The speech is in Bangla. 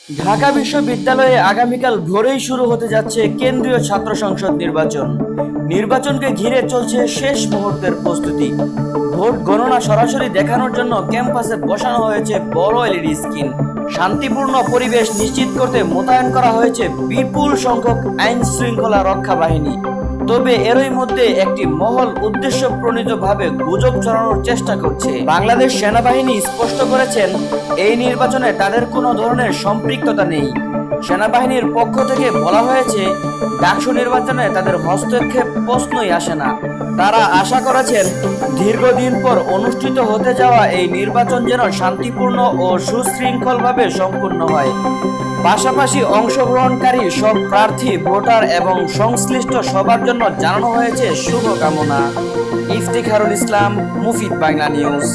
ঢাকা বিশ্ববিদ্যালয়ে আগামীকাল ভোরেই শুরু হতে যাচ্ছে কেন্দ্রীয় ছাত্র সংসদ নির্বাচন। নির্বাচনকে ঘিরে চলছে শেষ মুহূর্তের প্রস্তুতি। ভোট গণনা সরাসরি দেখানোর জন্য ক্যাম্পাসে বসানো হয়েছে বড় এলইডি স্ক্রিন। শান্তিপূর্ণ পরিবেশ নিশ্চিত করতে মোতায়েন করা হয়েছে বিপুল সংখ্যক আইন শৃঙ্খলা রক্ষা বাহিনী। তবে এরই মধ্যে একটি মহল উদ্দেশ্য প্রণীতভাবে গুজব ছড়ানোর চেষ্টা করছে। বাংলাদেশ সেনাবাহিনী স্পষ্ট করেছেন, এই নির্বাচনে তাদের কোনো ধরনের সম্পৃক্ততা নেই। সেনাবাহিনীর পক্ষ থেকে বলা হয়েছে, ডাকসু নির্বাচনে তাদের হস্তক্ষেপ প্রশ্নই আসে না। তারা আশা করেছেন, দীর্ঘদিন পর অনুষ্ঠিত হতে যাওয়া এই নির্বাচন যেন শান্তিপূর্ণ ও সুশৃঙ্খলভাবে সম্পূর্ণ হয়। পাশাপাশি অংশগ্রহণকারী সব প্রার্থী, ভোটার এবং সংশ্লিষ্ট সবার জন্য জানানো হয়েছে শুভকামনা। ইফতিখারুল ইসলাম, মুফিদ বাংলা নিউজ।